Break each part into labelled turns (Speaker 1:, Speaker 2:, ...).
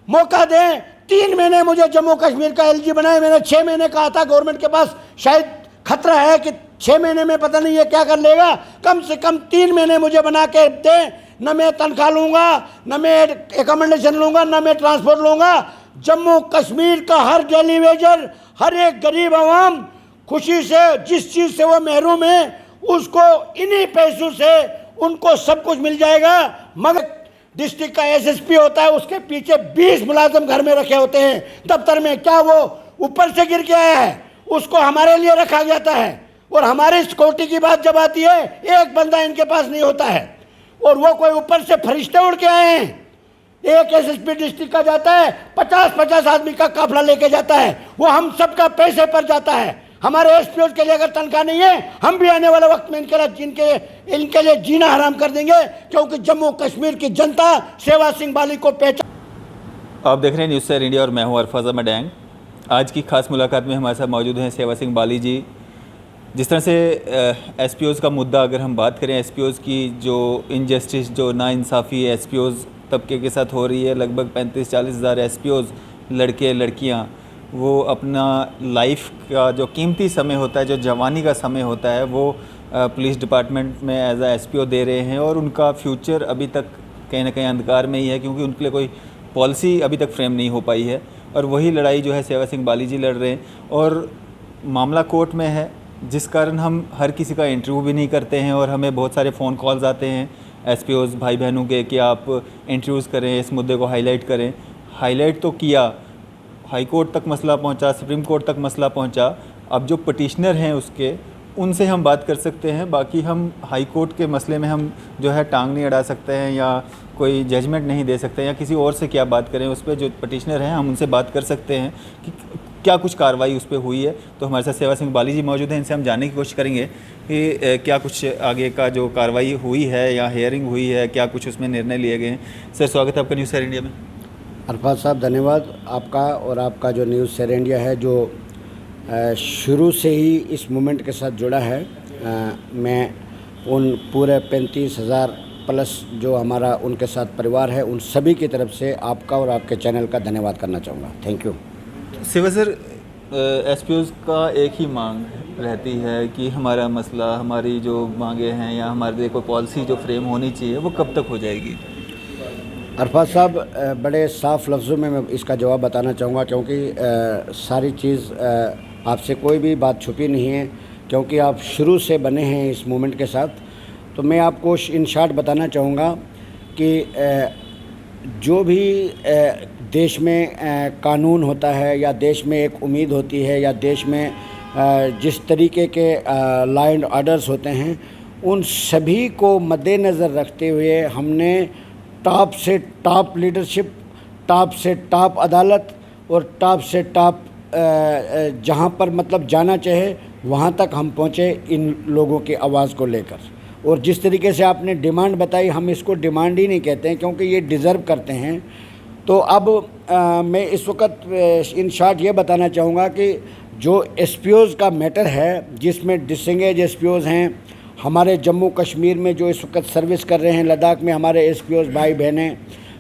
Speaker 1: मौका दें। 3 महीने मुझे जम्मू कश्मीर का एलजी बनाए, मैंने 6 महीने कहा था गवर्नमेंट के पास शायद खतरा है कि 6 महीने में पता नहीं ये क्या कर लेगा। कम से कम 3 महीने मुझे बना के दें। न मैं तनख्वाह लूँगा, न मैं एकोमोडेशन लूँगा, न मैं ट्रांसपोर्ट लूँगा। जम्मू कश्मीर का हर डेली वेजर, हर एक गरीब आवाम खुशी से जिस चीज़ से वो महरूम है उसको इन्हीं पैसों से उनको सब कुछ मिल जाएगा। मगर डिस्ट्रिक्ट का एसएसपी होता है, उसके पीछे 20 मुलाजिम घर में रखे होते हैं दफ्तर में। क्या वो ऊपर से गिर के आया है? उसको हमारे लिए रखा जाता है। और हमारी सिक्योरिटी की बात जब आती है, एक बंदा इनके पास नहीं होता है और वो कोई ऊपर से फरिश्ते उड़ के आए हैं। एक एसएसपी डिस्ट्रिक्ट का जाता है, 50-50 आदमी का काफिला लेके जाता है, वो हम सबका पैसे पर जाता है। हमारे एसपीओ के लिए अगर तनख्वाह नहीं है, हम भी आने वाले वक्त में इनके लिए जीना हराम कर देंगे, क्योंकि जम्मू कश्मीर की जनता सेवा सिंह बाली को पहचान।
Speaker 2: आप देख रहे हैं न्यूज़ सर इंडिया और मैं हूं अरफाज़ मडैंग। आज की खास मुलाकात में हमारे साथ मौजूद हैं सेवा सिंह बाली जी। जिस तरह से एसपीओज़ का मुद्दा अगर हम बात करें, एसपीओज़ की जो इनजस्टिस, जो नाइंसाफ़ी एसपीओज़ तबके के साथ हो रही है, लगभग 35-40 हज़ार एसपीओज़ लड़के लड़कियां वो अपना लाइफ का जो कीमती समय होता है, जो जवानी का समय होता है, वो पुलिस डिपार्टमेंट में एज आ एसपीओ दे रहे हैं और उनका फ्यूचर अभी तक कहीं ना कहीं अंधकार में ही है, क्योंकि उनके लिए कोई पॉलिसी अभी तक फ्रेम नहीं हो पाई है। और वही लड़ाई जो है सेवा सिंह बाली जी लड़ रहे हैं और मामला कोर्ट में है, जिस कारण हम हर किसी का इंटरव्यू भी नहीं करते हैं और हमें बहुत सारे फ़ोन कॉल्स आते हैं एसपीओज़ भाई बहनों के कि आप इंटरव्यूज़ करें, इस मुद्दे को हाईलाइट करें। हाईलाइट तो किया, हाई कोर्ट तक मसला पहुंचा, सुप्रीम कोर्ट तक मसला पहुंचा। अब जो पटिशनर हैं उसके, उनसे हम बात कर सकते हैं, बाकी हम हाई कोर्ट के मसले में हम जो है टांग नहीं अड़ा सकते हैं या कोई जजमेंट नहीं दे सकते हैं या किसी और से क्या बात करें। उस पर जो पटिशनर हैं हम उनसे बात कर सकते हैं कि क्या कुछ कार्रवाई उस पर हुई है। तो हमारे साथ सेवा सिंह बाली जी मौजूद हैं, इनसे हम जानने की कोशिश करेंगे कि क्या कुछ आगे का जो कार्रवाई हुई है या हियरिंग हुई है, क्या कुछ उसमें निर्णय लिए गए हैं। सर, स्वागत है आपका न्यूज़ सर इंडिया में।
Speaker 1: अरफाज साहब, धन्यवाद आपका और आपका जो न्यूज़ सर इंडिया है, जो शुरू से ही इस मूवमेंट के साथ जुड़ा है। मैं उन पूरे 35,000 प्लस जो हमारा उनके साथ परिवार है, उन सभी की तरफ से आपका और आपके चैनल का धन्यवाद करना चाहूँगा। Thank you.
Speaker 2: सेवा सर, एसपीओज़ का एक ही मांग रहती है कि हमारा मसला, हमारी जो मांगे हैं या हमारे लिए कोई पॉलिसी जो फ्रेम होनी चाहिए, वो कब तक हो जाएगी?
Speaker 1: अरफाज साहब, बड़े साफ लफ्ज़ों में मैं इसका जवाब बताना चाहूँगा, क्योंकि सारी चीज़ आपसे कोई भी बात छुपी नहीं है, क्योंकि आप शुरू से बने हैं इस मूवमेंट के साथ। तो मैं आपको इन शॉर्ट बताना चाहूँगा कि जो भी देश में कानून होता है या देश में एक उम्मीद होती है या देश में जिस तरीके के लॉ एंड ऑर्डर्स होते हैं, उन सभी को मद्देनज़र रखते हुए हमने टॉप से टॉप लीडरशिप, टॉप से टॉप अदालत और टॉप से टॉप जहाँ पर मतलब जाना चाहे वहाँ तक हम पहुँचे इन लोगों की आवाज़ को लेकर। और जिस तरीके से आपने डिमांड बताई, हम इसको डिमांड ही नहीं कहते हैं, क्योंकि ये डिज़र्व करते हैं। तो अब मैं इस वक्त इन शॉर्ट ये बताना चाहूँगा कि जो एसपीओज़ का मैटर है, जिसमें डिसंगेज एसपीओज़ हैं, हमारे जम्मू कश्मीर में जो इस वक्त सर्विस कर रहे हैं, लद्दाख में हमारे एसपीओज़ भाई बहनें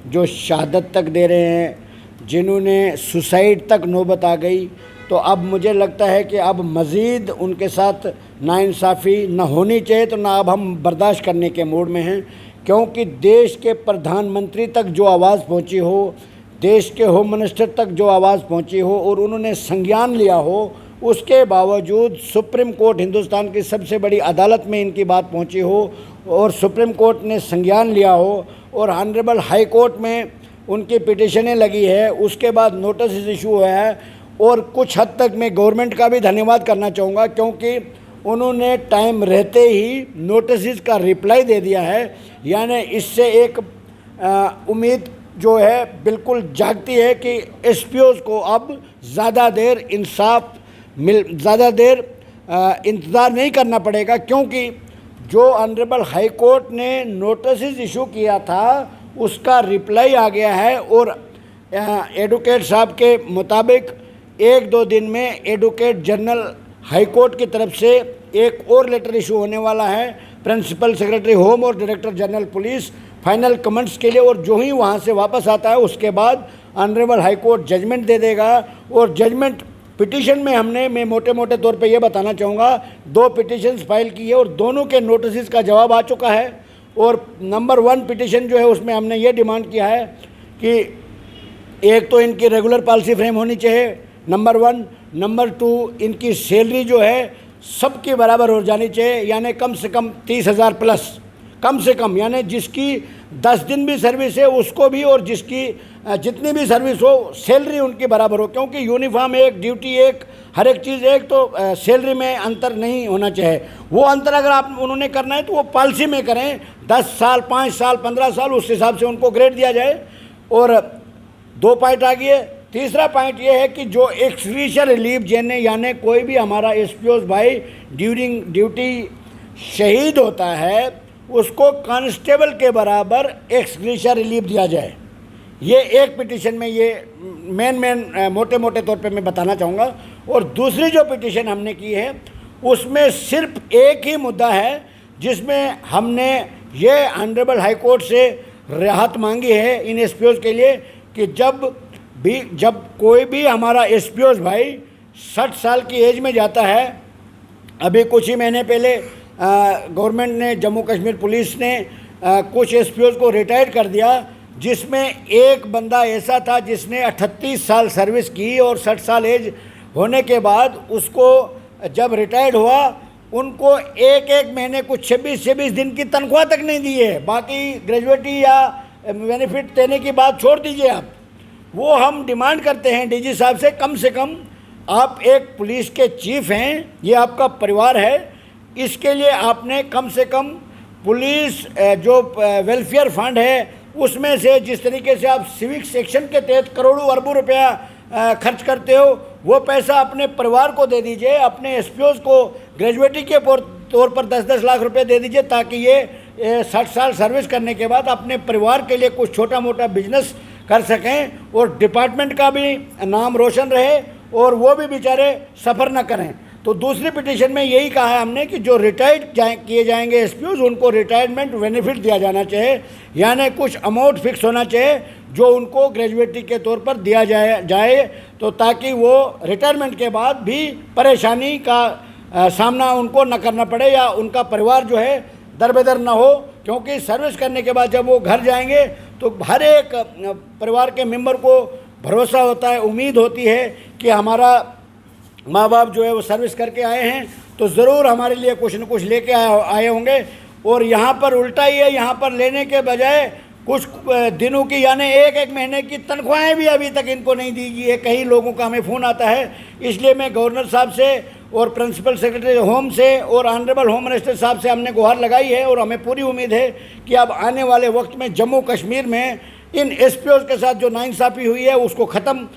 Speaker 1: जो शहादत तक दे रहे हैं, जिन्होंने सुसाइड तक नौबत आ गई, तो अब मुझे लगता है कि अब मज़ीद उनके साथ नाइंसाफ़ी न होनी चाहिए, तो ना अब हम बर्दाश्त करने के मूड में हैं। क्योंकि देश के प्रधानमंत्री तक जो आवाज़ पहुंची हो, देश के होम मिनिस्टर तक जो आवाज़ पहुंची हो और उन्होंने संज्ञान लिया हो, उसके बावजूद सुप्रीम कोर्ट, हिंदुस्तान की सबसे बड़ी अदालत में इनकी बात पहुंची हो और सुप्रीम कोर्ट ने संज्ञान लिया हो और ऑनरेबल हाई कोर्ट में उनकी पिटिशनें लगी है, उसके बाद नोटिस इशू हुआ है। और कुछ हद तक मैं गवर्नमेंट का भी धन्यवाद करना चाहूँगा, क्योंकि उन्होंने टाइम रहते ही नोटिस का रिप्लाई दे दिया है। यानी इससे एक उम्मीद जो है बिल्कुल जागती है कि एसपीओज़ को अब ज़्यादा देर इंतज़ार नहीं करना पड़ेगा, क्योंकि जो ऑनरेबल हाई कोर्ट ने नोटिस इशू किया था उसका रिप्लाई आ गया है। और एडवोकेट साहब के मुताबिक 1-2 दिन में एडवोकेट जनरल हाई कोर्ट की तरफ से एक और लेटर इशू होने वाला है। प्रिंसिपल सेक्रेटरी होम और director general police final comments के लिए, और जो ही वहाँ से वापस आता है उसके बाद ऑनरेबल हाई कोर्ट जजमेंट दे देगा। और जजमेंट पिटीशन में मैं मोटे मोटे तौर पे ये बताना चाहूँगा, 2 पिटीशंस फाइल की है और दोनों के नोटिस का जवाब आ चुका है। और नंबर 1 पिटीशन जो है उसमें हमने ये डिमांड किया है कि एक तो इनकी रेगुलर पॉलिसी फ्रेम होनी चाहिए, नंबर 1। नंबर 2, इनकी सैलरी जो है सबके बराबर हो जानी चाहिए, यानी कम से कम 30,000 प्लस, कम से कम, यानी जिसकी 10 दिन भी सर्विस है उसको भी, और जिसकी जितनी भी सर्विस हो सैलरी उनकी बराबर हो। क्योंकि यूनिफॉर्म एक, ड्यूटी एक, हर एक चीज़ एक, तो सैलरी में अंतर नहीं होना चाहिए। वो अंतर अगर उन्होंने करना है तो वो पॉलिसी में करें, 10 साल, 5 साल, 15 साल, उस हिसाब से उनको ग्रेड दिया जाए। और 2 पॉइंट आ गए। तीसरा पॉइंट ये है कि जो एक्सग्रीशिया रिलीफ देने, यानी कोई भी हमारा एसपीओस भाई ड्यूरिंग ड्यूटी शहीद होता है उसको कांस्टेबल के बराबर एक्सग्रीशिया रिलीफ दिया जाए। ये एक पिटीशन में ये मेन मोटे मोटे तौर पे मैं बताना चाहूँगा। और दूसरी जो पिटीशन हमने की है उसमें सिर्फ एक ही मुद्दा है जिसमें हमने ये ऑनरेबल हाई कोर्ट से राहत मांगी है इन एसपीओस के लिए कि जब कोई भी हमारा एसपीओस भाई 60 साल की एज में जाता है, अभी कुछ ही महीने पहले गवर्नमेंट ने, जम्मू कश्मीर पुलिस ने कुछ एसपीओस को रिटायर कर दिया, जिसमें एक बंदा ऐसा था जिसने 38 साल सर्विस की और 60 साल एज होने के बाद उसको जब रिटायर्ड हुआ उनको एक महीने कुछ 26 दिन की तनख्वाह तक नहीं दी है। बाकी ग्रेजुएटी या बेनिफिट देने की बात छोड़ दीजिए आप। वो हम डिमांड करते हैं डीजी साहब से कम आप एक पुलिस के चीफ हैं, ये आपका परिवार है, इसके लिए आपने कम से कम पुलिस जो वेलफेयर फंड है उसमें से जिस तरीके से आप सिविक सेक्शन के तहत करोड़ों अरबों रुपया खर्च करते हो वो पैसा अपने परिवार को दे दीजिए, अपने एसपीओस को ग्रेजुएटी के तौर पर 10-10 लाख रुपए दे दीजिए ताकि ये 60 साल सर्विस करने के बाद अपने परिवार के लिए कुछ छोटा मोटा बिजनेस कर सकें और डिपार्टमेंट का भी नाम रोशन रहे और वो भी बेचारे सफ़र न करें। तो दूसरी पिटीशन में यही कहा है हमने कि जो रिटायर्ड किए जाएंगे एसपीओस उनको रिटायरमेंट बेनिफिट दिया जाना चाहिए, यानी कुछ अमाउंट फिक्स होना चाहिए जो उनको ग्रेजुएटी के तौर पर दिया जाए तो ताकि वो रिटायरमेंट के बाद भी परेशानी का सामना उनको न करना पड़े या उनका परिवार जो है दरबेदर न हो। क्योंकि सर्विस करने के बाद जब वो घर जाएंगे तो हर एक परिवार के मेंबर को भरोसा होता है, उम्मीद होती है कि हमारा माँ बाप जो है वो सर्विस करके आए हैं तो ज़रूर हमारे लिए कुछ न कुछ लेके आए होंगे। और यहाँ पर उल्टा ही है, यहाँ पर लेने के बजाय कुछ दिनों की यानी एक महीने की तनख्वाहें भी अभी तक इनको नहीं दी गई है। कई लोगों का हमें फ़ोन आता है, इसलिए मैं गवर्नर साहब से और प्रिंसिपल सेक्रेटरी होम से और ऑनरेबल होम मिनिस्टर साहब से हमने गुहार लगाई है और हमें पूरी उम्मीद है कि अब आने वाले वक्त में जम्मू कश्मीर में इन एसपीओस के साथ जो नाइंसाफ़ी हुई है उसको ख़त्म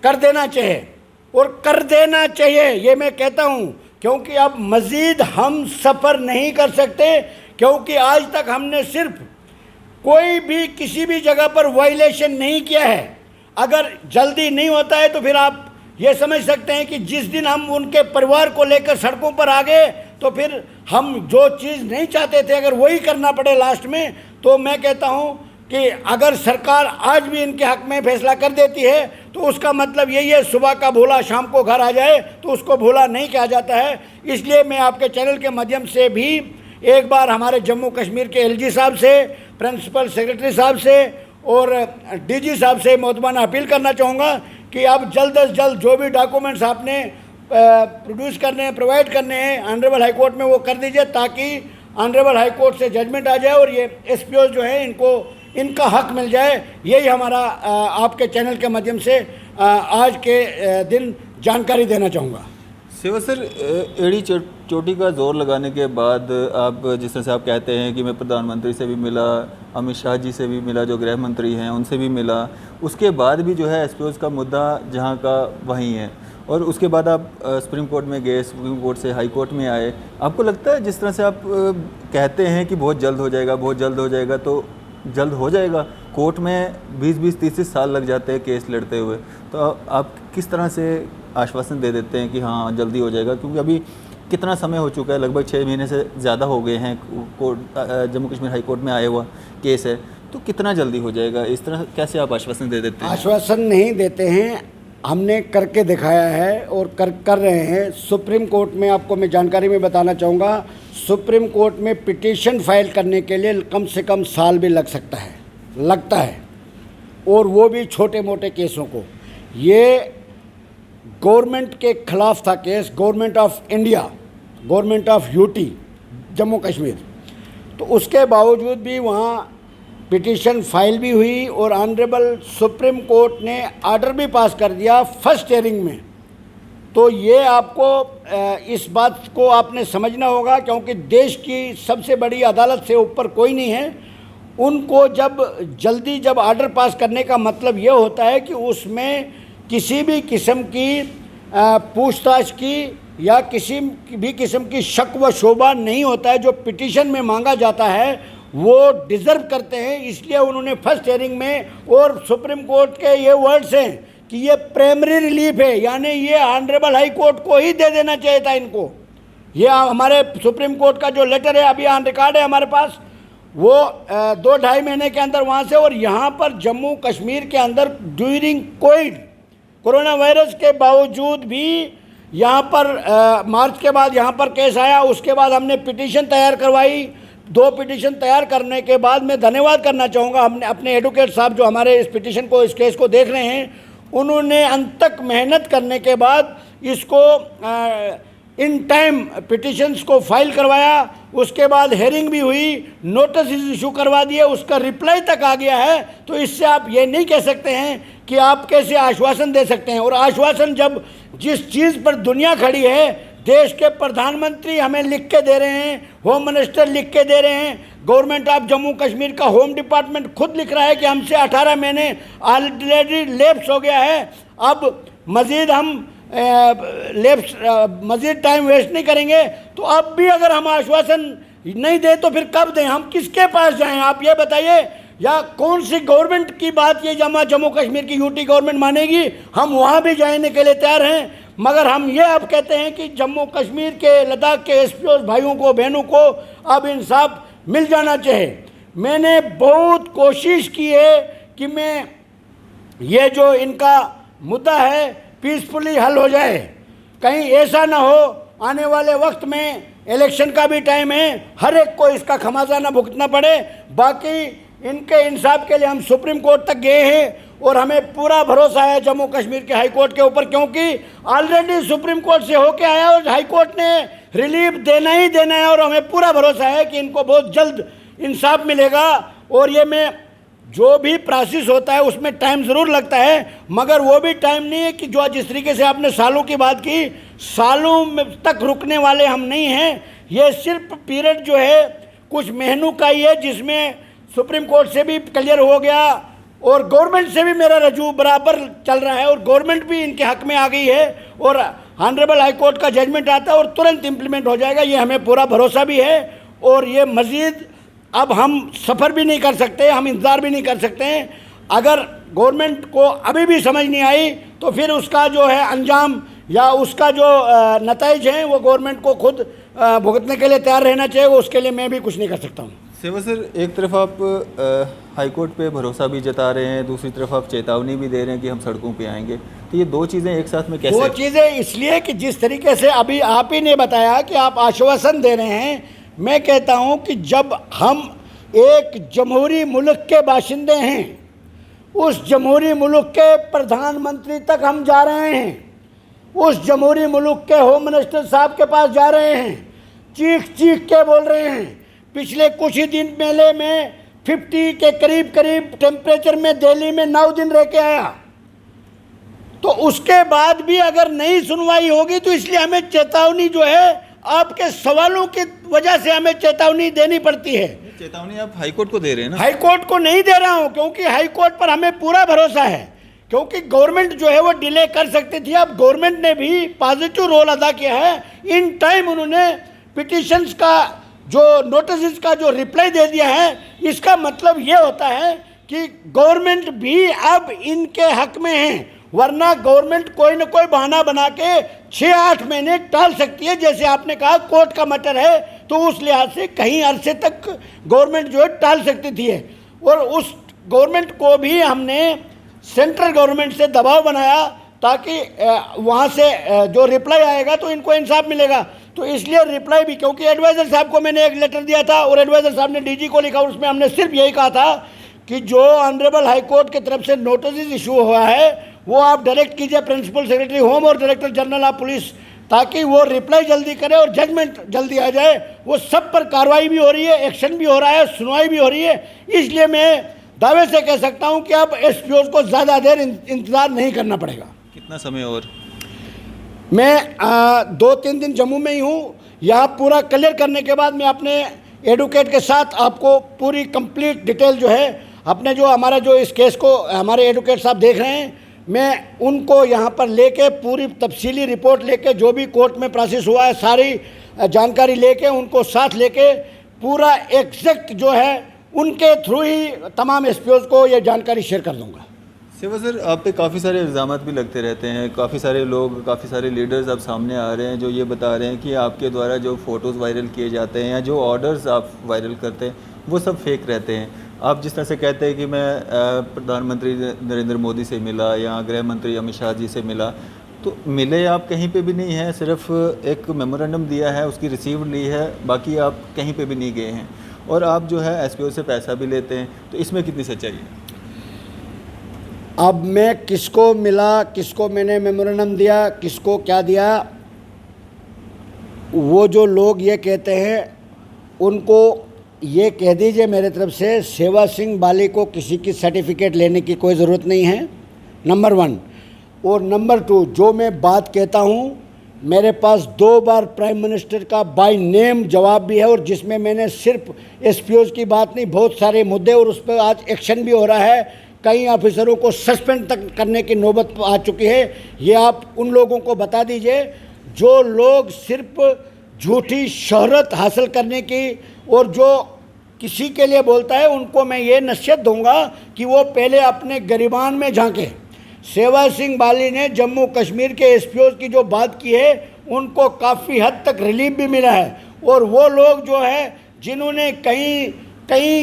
Speaker 1: कर देना चाहिए और कर देना चाहिए, ये मैं कहता हूँ। क्योंकि अब मज़ीद हम सफ़र नहीं कर सकते, क्योंकि आज तक हमने सिर्फ कोई भी किसी भी जगह पर वायलेशन नहीं किया है। अगर जल्दी नहीं होता है तो फिर आप ये समझ सकते हैं कि जिस दिन हम उनके परिवार को लेकर सड़कों पर आ गए तो फिर हम जो चीज़ नहीं चाहते थे अगर वही करना पड़े लास्ट में, तो मैं कहता हूँ कि अगर सरकार आज भी इनके हक़ में फैसला कर देती है तो उसका मतलब यही है सुबह का भोला शाम को घर आ जाए, तो उसको भोला नहीं कहा जाता है। इसलिए मैं आपके चैनल के माध्यम से भी एक बार हमारे जम्मू कश्मीर के एलजी साहब से, प्रिंसिपल सेक्रेटरी साहब से और डीजी साहब से मोहतबाना अपील करना चाहूँगा कि अब जल्द अज जल्द जो भी डॉक्यूमेंट्स आपने प्रोड्यूस करने हैं, प्रोवाइड करने हैं ऑनरेबल हाई कोर्ट में वो कर दीजिए ताकि ऑनरेबल हाई कोर्ट से जजमेंट आ जाए और ये एसपीओ जो है इनका हक मिल जाए। यही हमारा आपके चैनल के माध्यम से आज के दिन जानकारी देना चाहूँगा।
Speaker 2: सेवा सर, एड़ी चोटी का जोर लगाने के बाद आप जिस तरह से आप कहते हैं कि मैं प्रधानमंत्री से भी मिला, अमित शाह जी से भी मिला जो गृह मंत्री हैं उनसे भी मिला, उसके बाद भी जो है एसपीओस का मुद्दा जहां का वहीं है और उसके बाद आप सुप्रीम कोर्ट में गए, सुप्रीम कोर्ट से हाई कोर्ट में आए। आपको लगता है जिस तरह से आप कहते हैं कि बहुत जल्द हो जाएगा, बहुत जल्द हो जाएगा, तो जल्द हो जाएगा? कोर्ट में 20-30 साल लग जाते हैं केस लड़ते हुए, तो आप किस तरह से आश्वासन दे देते हैं कि हाँ जल्दी हो जाएगा? क्योंकि अभी कितना समय हो चुका है? लगभग 6 महीने से ज़्यादा हो गए हैं। Court Jammu Kashmir high court में आया हुआ केस है, तो कितना जल्दी हो जाएगा? इस तरह कैसे आप आश्वासन दे देते हैं?
Speaker 1: आश्वासन नहीं देते हैं, हमने करके दिखाया है और कर रहे हैं। सुप्रीम कोर्ट में आपको मैं जानकारी में बताना चाहूँगा, सुप्रीम कोर्ट में पिटीशन फाइल करने के लिए कम से कम साल भी लगता है, और वो भी छोटे मोटे केसों को। ये गवर्नमेंट के खिलाफ था case, government of India, government of UT Jammu Kashmir. तो उसके बावजूद भी वहाँ पिटीशन फाइल भी हुई और ऑनरेबल सुप्रीम कोर्ट ने आर्डर भी पास कर दिया फर्स्ट हियरिंग में। तो ये आपको इस बात को आपने समझना होगा, क्योंकि देश की सबसे बड़ी अदालत से ऊपर कोई नहीं है। उनको जब आर्डर पास करने का मतलब ये होता है कि उसमें किसी भी किस्म की पूछताछ की या किसी भी किस्म की शक व शोभा नहीं होता है। जो पिटीशन में मांगा जाता है वो डिज़र्व करते हैं, इसलिए उन्होंने फर्स्ट हियरिंग में, और सुप्रीम कोर्ट के ये वर्ड्स हैं कि ये प्राइमरी रिलीफ है, यानी ये ऑनरेबल हाई कोर्ट को ही दे देना चाहिए था इनको। ये हमारे सुप्रीम कोर्ट का जो लेटर है अभी ऑन रिकॉर्ड है हमारे पास, वो 2-2.5 महीने के अंदर वहाँ से। और यहाँ पर जम्मू कश्मीर के अंदर ड्यूरिंग कोरोना वायरस के बावजूद भी यहाँ पर मार्च के बाद यहाँ पर केस आया। उसके बाद हमने पिटीशन तैयार करवाई। 2 पिटीशन तैयार करने के बाद मैं धन्यवाद करना चाहूँगा हमने अपने एडवोकेट साहब जो हमारे इस पिटीशन को, इस केस को देख रहे हैं, उन्होंने अंत तक मेहनत करने के बाद इसको इन टाइम पिटीशंस को फाइल करवाया। उसके बाद हेयरिंग भी हुई, नोटिस इशू करवा दिए, उसका रिप्लाई तक आ गया है। तो इससे आप ये नहीं कह सकते हैं कि आप कैसे आश्वासन दे सकते हैं। और आश्वासन जब जिस चीज़ पर दुनिया खड़ी है, देश के प्रधानमंत्री हमें लिख के दे रहे हैं, होम मिनिस्टर लिख के दे रहे हैं, गवर्नमेंट ऑफ जम्मू कश्मीर का होम डिपार्टमेंट खुद लिख रहा है कि हमसे 18 महीने ऑलरेडी लैप्स हो गया है, अब मज़ीद हम मज़ीद टाइम वेस्ट नहीं करेंगे। तो अब भी अगर हम आश्वासन नहीं दें तो फिर कब दें? हम किसके पास जाएं? आप ये बताइए, या कौन सी गवर्नमेंट की बात ये जम्मू कश्मीर की यूटी गवर्नमेंट मानेगी? हम वहाँ भी जाने के लिए तैयार हैं, मगर हम ये अब कहते हैं कि जम्मू कश्मीर के, लद्दाख के एसपीओ भाइयों को, बहनों को अब इंसाफ मिल जाना चाहिए। मैंने बहुत कोशिश की है कि मैं ये जो इनका मुद्दा है पीसफुली हल हो जाए। कहीं ऐसा ना हो आने वाले वक्त में, इलेक्शन का भी टाइम है, हर एक को इसका खमियाजा भुगतना पड़े। बाकी इनके इंसाफ के लिए हम सुप्रीम कोर्ट तक गए हैं और हमें पूरा भरोसा है जम्मू कश्मीर के हाई कोर्ट के ऊपर, क्योंकि ऑलरेडी सुप्रीम कोर्ट से होके आया और हाई कोर्ट ने रिलीफ देना ही देना है। और हमें पूरा भरोसा है कि इनको बहुत जल्द इंसाफ मिलेगा। और ये मैं जो भी प्रोसेस होता है उसमें टाइम ज़रूर लगता है, मगर वो भी टाइम नहीं है कि जो जिस तरीके से आपने सालों की बात की, सालों तक रुकने वाले हम नहीं हैं। ये सिर्फ पीरियड जो है कुछ महीनों का ही है, जिसमें सुप्रीम कोर्ट से भी क्लियर हो गया और गवर्नमेंट से भी मेरा रजू बराबर चल रहा है और गवर्नमेंट भी इनके हक में आ गई है और ऑनरेबल हाई कोर्ट का जजमेंट आता है और तुरंत इम्प्लीमेंट हो जाएगा। ये हमें पूरा भरोसा भी है। और ये मज़ीद अब हम सफ़र भी नहीं कर सकते, हम इंतज़ार भी नहीं कर सकते हैं। अगर गवर्नमेंट को अभी भी समझ नहीं आई तो फिर उसका जो है अंजाम या उसका जो नतीजे हैं वो गवर्नमेंट को खुद भुगतने के लिए तैयार रहना चाहिए। उसके लिए मैं भी कुछ नहीं कर सकता हूँ।
Speaker 2: सेवा सर, एक तरफ आप हाई कोर्ट पे भरोसा भी जता रहे हैं, दूसरी तरफ आप चेतावनी भी दे रहे हैं कि हम सड़कों पे आएंगे, तो ये दो चीज़ें एक साथ में कैसे?
Speaker 1: दो चीज़ें इसलिए कि जिस तरीके से अभी आप ही ने बताया कि आप आश्वासन दे रहे हैं, मैं कहता हूं कि जब हम एक जमहूरी मुल्क के बाशिंदे हैं, उस जमहूरी मुल्क के प्रधानमंत्री तक हम जा रहे हैं, उस जमहूरी मुल्क के होम मिनिस्टर साहब के पास जा रहे हैं, चीख चीख के बोल रहे हैं। पिछले कुछ ही दिन पहले में 50 के करीब टेम्परेचर में दिल्ली में 9 दिन रह के आया। तो उसके बाद भी अगर नहीं सुनवाई होगी तो इसलिए हमें चेतावनी जो है, आपके सवालों की वजह से हमें चेतावनी देनी पड़ती है।
Speaker 2: चेतावनी आप हाई कोर्ट को दे रहे हैं ना?
Speaker 1: हाई कोर्ट को नहीं दे रहा हूं, क्योंकि हाई कोर्ट पर हमें पूरा भरोसा है, क्योंकि गवर्नमेंट जो है वो डिले कर सकती थी। अब गवर्नमेंट ने भी पॉजिटिव रोल अदा किया है। इन टाइम उन्होंने पिटिशंस का जो नोटिस का जो रिप्लाई दे दिया है, इसका मतलब ये होता है कि गवर्नमेंट भी अब इनके हक में है वरना गवर्नमेंट कोई न कोई बहाना बना के 6-8 महीने टाल सकती है। जैसे आपने कहा कोर्ट का मैटर है, तो उस लिहाज से कहीं अरसे तक गवर्नमेंट जो है टाल सकती थी। और उस गवर्नमेंट को भी हमने सेंट्रल गवर्नमेंट से दबाव बनाया ताकि वहाँ से जो रिप्लाई आएगा तो इनको इंसाफ मिलेगा। तो इसलिए रिप्लाई भी, क्योंकि एडवाइज़र साहब को मैंने एक लेटर दिया था और एडवाइज़र साहब ने डीजी को लिखा, उसमें हमने सिर्फ यही कहा था कि जो ऑनरेबल हाई कोर्ट की तरफ से नोटिस इशू हुआ है वो आप डायरेक्ट कीजिए प्रिंसिपल सेक्रेटरी होम और डायरेक्टर जनरल ऑफ पुलिस, ताकि वो रिप्लाई जल्दी करे और जजमेंट जल्दी आ जाए। वो सब पर कार्रवाई भी हो रही है, एक्शन भी हो रहा है, सुनवाई भी हो रही है। इसलिए मैं दावे से कह सकता हूं कि अब एसपीओ को ज़्यादा देर इंतज़ार नहीं करना पड़ेगा।
Speaker 2: कितना समय और?
Speaker 1: मैं 2-3 दिन जम्मू में ही हूँ। यहाँ पूरा क्लियर करने के बाद मैं अपने एडवोकेट के साथ आपको पूरी कंप्लीट डिटेल जो है अपने जो हमारा जो इस केस को हमारे एडवोकेट साहब देख रहे हैं, मैं उनको यहाँ पर लेके पूरी तफसीली रिपोर्ट लेके जो भी कोर्ट में प्रोसेस हुआ है सारी जानकारी लेके उनको साथ लेके पूरा एग्जैक्ट जो है उनके थ्रू ही तमाम एसपीओ को ये जानकारी शेयर कर दूँगा।
Speaker 2: सेवा सर, आप पे काफ़ी सारे इल्ज़ाम भी लगते रहते हैं, काफ़ी सारे लोग, काफ़ी सारे लीडर्स अब सामने आ रहे हैं जो ये बता रहे हैं कि आपके द्वारा जो फ़ोटोज़ वायरल किए जाते हैं या जो ऑर्डर्स आप वायरल करते हैं वो सब फेक रहते हैं। आप जिस तरह से कहते हैं कि मैं प्रधानमंत्री नरेंद्र मोदी से मिला या गृह मंत्री अमित शाह जी से मिला, तो मिले आप कहीं पे भी नहीं हैं, सिर्फ एक मेमोरेंडम दिया है, उसकी रिसीव ली है, बाकी आप कहीं पे भी नहीं गए हैं और आप जो है एसपीओ से पैसा भी लेते हैं। तो इसमें कितनी सच्चाई है?
Speaker 1: अब मैं किसको मिला, किसको मैंने मेमोरेंडम दिया, किसको क्या दिया, वो जो लोग ये कहते हैं उनको ये कह दीजिए मेरे तरफ से, सेवा सिंह बाली को किसी की सर्टिफिकेट लेने की कोई ज़रूरत नहीं है, नंबर 1। और नंबर 2, जो मैं बात कहता हूँ मेरे पास 2 बार प्राइम मिनिस्टर का बाय नेम जवाब भी है और जिसमें मैंने सिर्फ एसपीओज़ की बात नहीं, बहुत सारे मुद्दे, और उस पर आज एक्शन भी हो रहा है। कई ऑफिसरों को सस्पेंड तक करने की नौबत आ चुकी है। ये आप उन लोगों को बता दीजिए जो लोग सिर्फ झूठी शोहरत हासिल करने की और जो किसी के लिए बोलता है, उनको मैं ये नसीहत दूंगा कि वो पहले अपने गिरबान में झांके। सेवा सिंह बाली ने जम्मू कश्मीर के एसपीओ की जो बात की है उनको काफ़ी हद तक रिलीफ भी मिला है। और वो लोग जो है जिन्होंने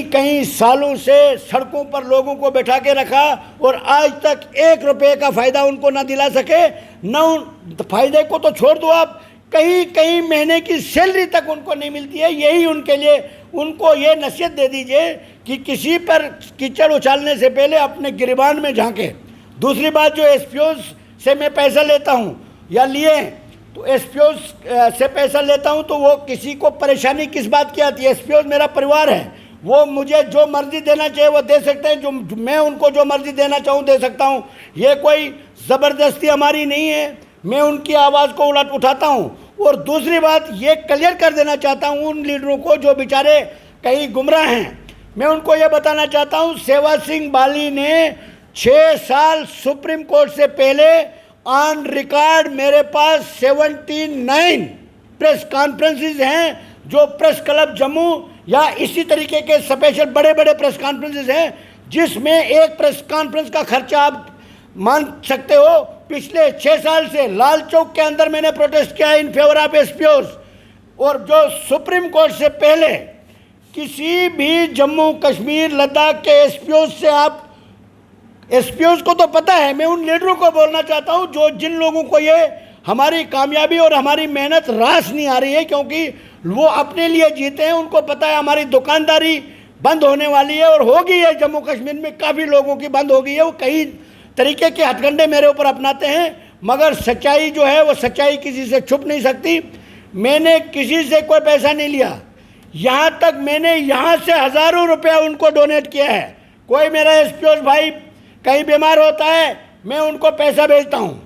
Speaker 1: कई सालों से सड़कों पर लोगों को बैठा के रखा और आज तक 1 रुपये का फ़ायदा उनको ना दिला सके, न उन फ़ायदे को तो छोड़ दो आप, कई महीने की सैलरी तक उनको नहीं मिलती है। यही उनके लिए उनको ये नसीहत दे दीजिए कि किसी पर कीचड़ उछालने से पहले अपने गिरबान में झांके। दूसरी बात, जो एसपीओ से मैं पैसा लेता हूँ या लिए, तो एसपीओ से पैसा लेता हूँ तो वो किसी को परेशानी किस बात की आती है? एसपीओ मेरा परिवार है, वो मुझे जो मर्जी देना चाहिए वो दे सकते हैं, जो मैं उनको जो मर्जी देना चाहूँ दे सकता हूँ। ये कोई ज़बरदस्ती हमारी नहीं है, मैं उनकी आवाज़ को उठाता हूँ। और दूसरी बात ये क्लियर कर देना चाहता हूँ उन लीडरों को जो बेचारे कहीं गुमराह हैं, मैं उनको ये बताना चाहता हूँ, सेवा सिंह बाली ने 6 साल सुप्रीम कोर्ट से पहले ऑन रिकॉर्ड मेरे पास 79 प्रेस कॉन्फ्रेंसेस हैं, जो प्रेस क्लब जम्मू या इसी तरीके के स्पेशल बड़े बड़े प्रेस कॉन्फ्रेंसेस हैं, जिसमें एक प्रेस कॉन्फ्रेंस का खर्चा आप मान सकते हो पिछले 6 साल से लाल चौक के अंदर मैंने प्रोटेस्ट किया इन फेवर ऑफ एसपीओज। और जो सुप्रीम कोर्ट से पहले किसी भी जम्मू कश्मीर लद्दाख के एसपीओज से आप, एसपीओज को तो पता है, मैं उन लीडरों को बोलना चाहता हूं जो जिन लोगों को ये हमारी कामयाबी और हमारी मेहनत रास नहीं आ रही है, क्योंकि वो अपने लिए जीते हैं, उनको पता है हमारी दुकानदारी बंद होने वाली है और होगी है। जम्मू कश्मीर में काफ़ी लोगों की बंद हो गई है, वो कई तरीके के हथकंडे मेरे ऊपर अपनाते हैं, मगर सच्चाई जो है वो सच्चाई किसी से छुप नहीं सकती। मैंने किसी से कोई पैसा नहीं लिया, यहाँ तक मैंने यहाँ से हज़ारों रुपया उनको डोनेट किया है। कोई मेरा एसपीओ भाई कहीं बीमार होता है, मैं उनको पैसा भेजता हूँ,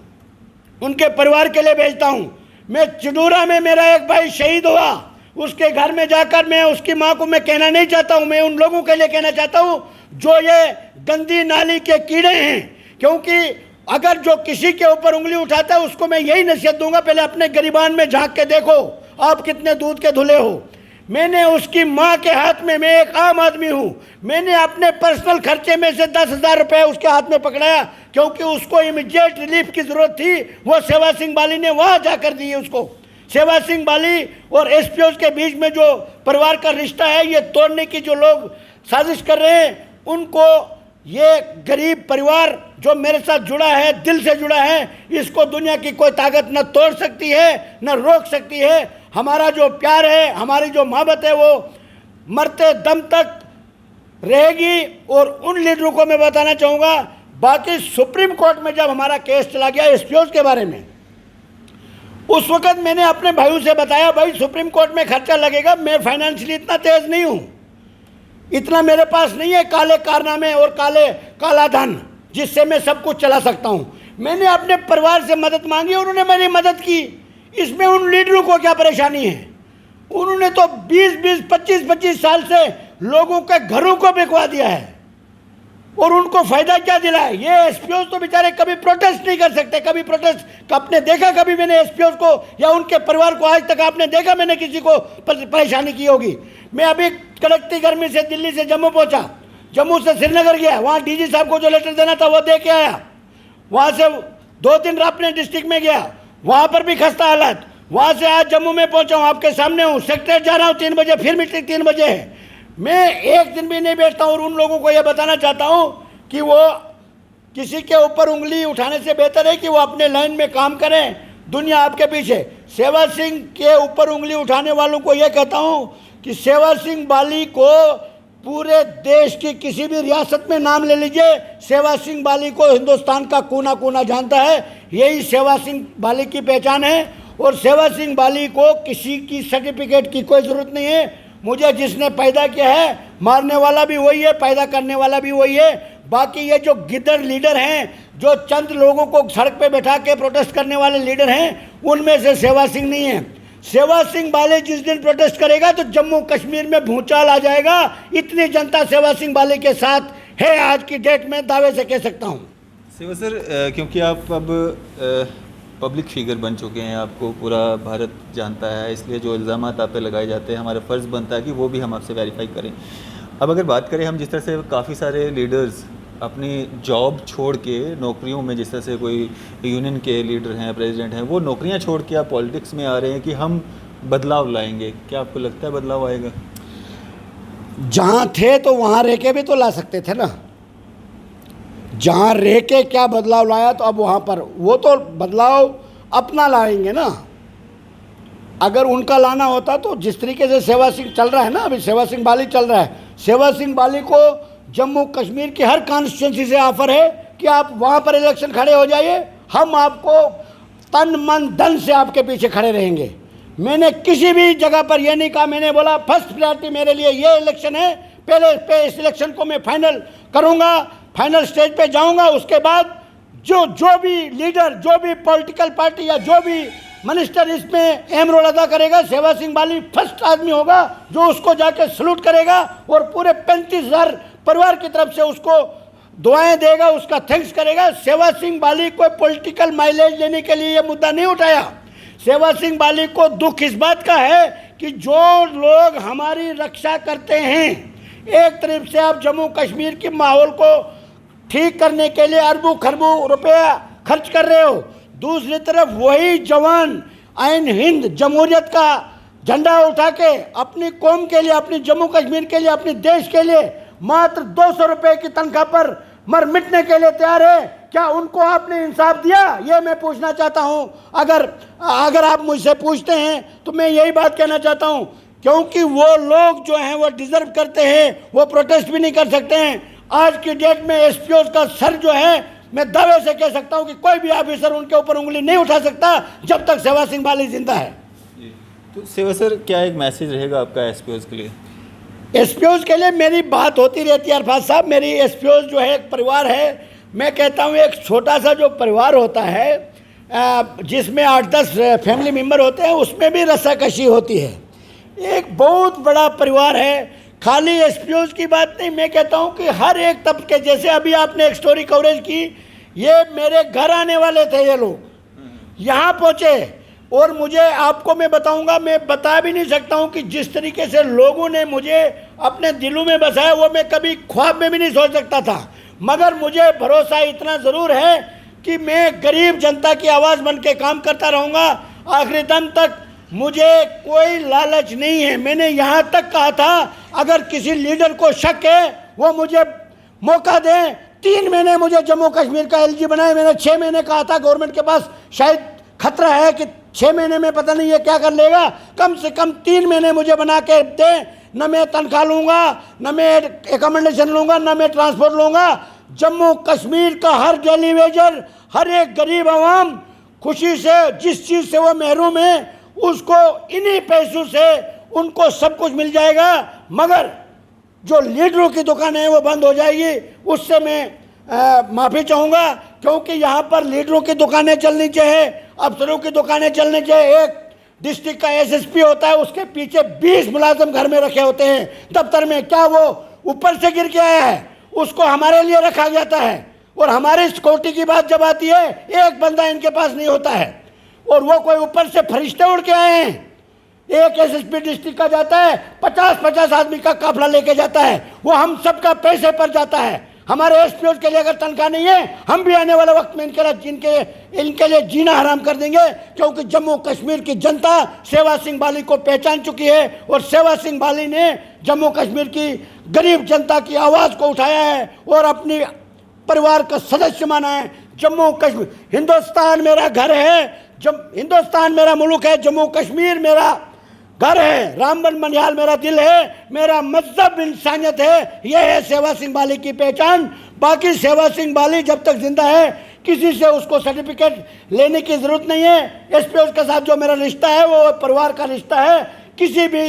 Speaker 1: उनके परिवार के लिए भेजता हूँ। मैं चिनूरा में मेरा एक भाई शहीद हुआ, उसके घर में जाकर मैं उसकी माँ को मैं कहना नहीं चाहता हूँ, मैं उन लोगों के लिए कहना चाहता हूँ जो ये गंदी नाली के कीड़े हैं, क्योंकि अगर जो किसी के ऊपर उंगली उठाता है उसको मैं यही नसीहत दूंगा, पहले अपने गिरबान में झांक के देखो आप कितने दूध के धुले हो। मैंने उसकी माँ के हाथ में, मैं एक आम आदमी हूँ, मैंने अपने पर्सनल खर्चे में से 10,000 रुपये उसके हाथ में पकड़ाया, क्योंकि उसको इमीडिएट रिलीफ की ज़रूरत थी। वो सेवा सिंह बाली ने वहाँ जाकर दी उसको। सेवा सिंह बाली और एसपीओ के बीच में जो परिवार का रिश्ता है, ये तोड़ने की जो लोग साजिश कर रहे हैं, उनको, ये गरीब परिवार जो मेरे साथ जुड़ा है, दिल से जुड़ा है, इसको दुनिया की कोई ताकत न तोड़ सकती है न रोक सकती है। हमारा जो प्यार है, हमारी जो मोहब्बत है, वो मरते दम तक रहेगी। और उन लीडरों को मैं बताना चाहूँगा, बाकी सुप्रीम कोर्ट में जब हमारा केस चला गया एसपीओ के बारे में, उस वक्त मैंने अपने भाइयों से बताया, भाई सुप्रीम कोर्ट में खर्चा लगेगा, मैं फाइनेंशियली इतना तेज नहीं हूँ, इतना मेरे पास नहीं है काले कारनामे और काला धन जिससे मैं सब कुछ चला सकता हूँ। मैंने अपने परिवार से मदद मांगी, उन्होंने मेरी मदद की। इसमें उन लीडरों को क्या परेशानी है? उन्होंने तो 20-20, 25-25 साल से लोगों के घरों को बिकवा दिया है, और उनको फायदा क्या दिला है? ये एसपीओ तो बेचारे कभी प्रोटेस्ट नहीं कर सकते। कभी प्रोटेस्ट आपने देखा? कभी मैंने एसपीओ को या उनके परिवार को आज तक आपने देखा मैंने किसी को परेशानी की होगी? मैं अभी कड़कती गर्मी से दिल्ली से जम्मू पहुंचा, जम्मू से श्रीनगर गया, वहाँ डीजी साहब को जो लेटर देना था वो दे के आया। वहाँ से 2 दिन रापने डिस्ट्रिक्ट में गया, वहाँ पर भी खस्ता हालत। वहाँ से आज जम्मू में पहुँचा हूँ, आपके सामने हूँ, सेक्रेटरीट जा रहा हूँ 3 बजे, फिर मीटिंग 3 बजे है। मैं एक दिन भी नहीं बैठता हूँ। और उन लोगों को यह बताना चाहता हूँ कि वो किसी के ऊपर उंगली उठाने से बेहतर है कि वो अपने लाइन में काम करें। दुनिया आपके पीछे। सेवा सिंह के ऊपर उंगली उठाने वालों को यह कहता हूँ कि सेवा सिंह बाली को पूरे देश की किसी भी रियासत में नाम ले लीजिए, सेवा सिंह बाली को हिंदुस्तान का कोना कोना जानता है। यही सेवा सिंह बाली की पहचान है। और सेवा सिंह बाली को किसी की सर्टिफिकेट की कोई ज़रूरत नहीं है। मुझे जिसने पैदा किया है, मारने वाला भी वही है, पैदा करने वाला भी वही है। बाकी ये जो गिद्दड़ लीडर हैं, जो चंद लोगों को सड़क पे बैठा के प्रोटेस्ट करने वाले लीडर हैं, उनमें से सेवा सिंह नहीं है। सेवा सिंह बाली जिस दिन प्रोटेस्ट करेगा तो जम्मू कश्मीर में भूचाल आ जाएगा। इतनी जनता सेवा सिंह बाली के साथ है आज की डेट में, दावे से कह सकता हूँ।
Speaker 2: सेवा सर, क्योंकि आप अब पब्लिक फिगर बन चुके हैं, आपको पूरा भारत जानता है, इसलिए जो इल्ज़ाम आप पे लगाए जाते हैं हमारा फ़र्ज़ बनता है कि वो भी हम आपसे वेरीफाई करें। अब अगर बात करें हम, जिस तरह से काफ़ी सारे लीडर्स अपनी जॉब छोड़ के नौकरियों में, जिस तरह से कोई यूनियन के लीडर हैं, प्रेसिडेंट हैं, वो नौकरियां छोड़ के आप पॉलिटिक्स में आ रहे हैं कि हम बदलाव लाएंगे। क्या आपको लगता है बदलाव आएगा?
Speaker 1: जहाँ थे तो वहाँ रह के भी तो ला सकते थे ना। जहाँ रह के क्या बदलाव लाया, तो अब वहाँ पर वो तो बदलाव अपना लाएंगे ना। अगर उनका लाना होता तो जिस तरीके से सेवा सिंह चल रहा है ना, अभी सेवा सिंह बाली चल रहा है, सेवा सिंह बाली को जम्मू कश्मीर की हर कॉन्स्टिट्यूंसी से ऑफर है कि आप वहाँ पर इलेक्शन खड़े हो जाइए, हम आपको तन मन धन से आपके पीछे खड़े रहेंगे। मैंने किसी भी जगह पर यह नहीं कहा, मैंने बोला फर्स्ट प्रायोरिटी मेरे लिए ये इलेक्शन है, पहले पे इस इलेक्शन को मैं फाइनल करूँगा, फाइनल स्टेज पे जाऊँगा। उसके बाद जो भी लीडर, जो भी पॉलिटिकल पार्टी या जो भी मिनिस्टर इसमें अहम रोल अदा करेगा, सेवा सिंह बाली फर्स्ट आदमी होगा जो उसको जाके सलूट करेगा और पूरे 35,000 परिवार की तरफ से उसको दुआएं देगा, उसका थैंक्स करेगा। सेवा सिंह बाली को पॉलिटिकल माइलेज लेने के लिए ये मुद्दा नहीं उठाया। सेवा सिंह बाली को दुख इस बात का है कि जो लोग हमारी रक्षा करते हैं, एक तरफ से आप जम्मू कश्मीर के माहौल को ठीक करने के लिए अरबों खरबों रुपया खर्च कर रहे हो, दूसरी तरफ वही जवान आइन हिंद जमहूरियत का झंडा उठा के अपनी कौम के लिए, अपनी जम्मू कश्मीर के लिए, अपने देश के लिए मात्र 200 रुपये की तनख्वाह पर मर मिटने के लिए तैयार है। क्या उनको आपने इंसाफ दिया? ये मैं पूछना चाहता हूँ। अगर आप मुझसे पूछते हैं तो मैं यही बात कहना चाहता हूँ, क्योंकि वो लोग जो हैं वो डिज़र्व करते हैं, वो प्रोटेस्ट भी नहीं कर सकते हैं। आज की डेट में एसपीओ का सर जो है, मैं दावे से कह सकता हूं कि कोई भी ऑफिसर उनके ऊपर उंगली नहीं उठा सकता जब तक सेवा सिंह बाली जिंदा है।
Speaker 2: तो सेवा सर, क्या एक मैसेज रहेगा आपका एसपीओ के लिए?
Speaker 1: एसपीओ के लिए मेरी बात होती रहती है अरफात साहब। मेरी एसपीओ जो है एक परिवार है। मैं कहता हूं एक छोटा सा जो परिवार होता है, जिसमें 8-10 फैमिली मेम्बर होते हैं, उसमें भी रस्साकशी होती है। एक बहुत बड़ा परिवार है। खाली एसपीओ की बात नहीं, मैं कहता हूं कि हर एक तबके, जैसे अभी आपने एक स्टोरी कवरेज की, ये मेरे घर आने वाले थे, ये लोग यहाँ पहुँचे,
Speaker 3: और मुझे आपको मैं बताऊंगा, मैं बता भी नहीं सकता हूं कि जिस तरीके से लोगों ने मुझे अपने दिलों में बसाया वो मैं कभी ख्वाब में भी नहीं सोच सकता था। मगर मुझे भरोसा इतना ज़रूर है कि मैं गरीब जनता की आवाज़ बन के काम करता रहूँगा आखिरी दम तक। मुझे कोई लालच नहीं है। मैंने यहाँ तक कहा था अगर किसी लीडर को शक है वो मुझे मौका दें। 3 महीने मुझे जम्मू कश्मीर का एलजी बनाए। मैंने 6 महीने कहा था गवर्नमेंट के पास शायद खतरा है कि 6 महीने में पता नहीं ये क्या कर लेगा। कम से कम 3 महीने मुझे बना के दें। न मैं तनख्वाह लूँगा, न मैं एकोमोडेशन लूँगा, न मैं ट्रांसपोर्ट लूँगा। जम्मू कश्मीर का हर डेली वेजर, हर एक गरीब आवाम खुशी से जिस चीज़ से वो महरूम है उसको इन्हीं पैसों से उनको सब कुछ मिल जाएगा। मगर जो लीडरों की दुकानें हैं वो बंद हो जाएगी। उससे मैं माफ़ी चाहूँगा, क्योंकि यहाँ पर लीडरों की दुकानें चलनी चाहिए, अफसरों की दुकानें चलनी चाहिए। एक डिस्ट्रिक्ट का एसएसपी होता है, उसके पीछे 20 मुलाजिम घर में रखे होते हैं दफ्तर में। क्या वो ऊपर से गिर के आया है? उसको हमारे लिए रखा जाता है। और हमारी सिक्योरिटी की बात जब आती है एक बंदा इनके पास नहीं होता है, और वो कोई ऊपर से फरिश्ते उड़ के आए हैं। एक एसएसपी डिस्ट्रिक्ट का जाता है 50-50 आदमी का काफिला लेके जाता है, वो हम सबका पैसे पर जाता है। हमारे एसपीओ के लिए अगर तनख्वाह नहीं है, हम भी आने वाले वक्त में इनके लिए जीना हराम कर देंगे। क्योंकि जम्मू कश्मीर की जनता सेवा सिंह बाली को पहचान चुकी है, और सेवा सिंह बाली ने जम्मू कश्मीर की गरीब जनता की आवाज़ को उठाया है और अपनी परिवार का सदस्य माना है। जम्मू कश्मीर, हिंदुस्तान मेरा घर है, हिंदुस्तान मेरा मुल्क है, जम्मू कश्मीर मेरा घर है, रामबन मनिहाल मेरा दिल है, मेरा मजहब इंसानियत है। यह है सेवा सिंह बाली की पहचान। बाकी सेवा सिंह बाली जब तक जिंदा है किसी से उसको सर्टिफिकेट लेने की ज़रूरत नहीं है। एसपीओ के साथ जो मेरा रिश्ता है वो परिवार का रिश्ता है। किसी भी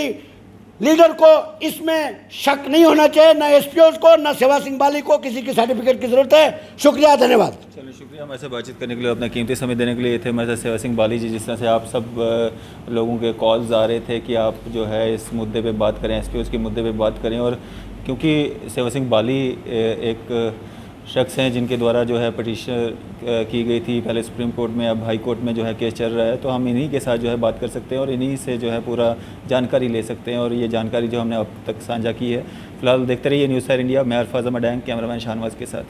Speaker 3: लीडर को इसमें शक नहीं होना चाहिए, ना एसपीओ को, ना सेवा सिंह बाली को किसी की सर्टिफिकेट की ज़रूरत है। शुक्रिया, धन्यवाद।
Speaker 2: चलिए, शुक्रिया हमारे साथ बातचीत करने के लिए, अपना कीमती समय देने के लिए। थे हमारे साथ सेवा सिंह बाली जी। जिस तरह से आप सब लोगों के कॉल्स आ रहे थे कि आप जो है इस मुद्दे पे बात करें, एसपीओ के मुद्दे पे बात करें, और क्योंकि सेवा सिंह बाली एक शख्स हैं जिनके द्वारा जो है पटिशन की गई थी, पहले सुप्रीम कोर्ट में, अब हाई कोर्ट में जो है केस चल रहा है, तो हम इन्हीं के साथ जो है बात कर सकते हैं और इन्हीं से जो है पूरा जानकारी ले सकते हैं। और ये जानकारी जो हमने अब तक साझा की है। फिलहाल देखते रहिए न्यूज़ 4 इंडिया। मैं अरफाज अहमद डैंग, कैमरामैन शाहनवाज के साथ।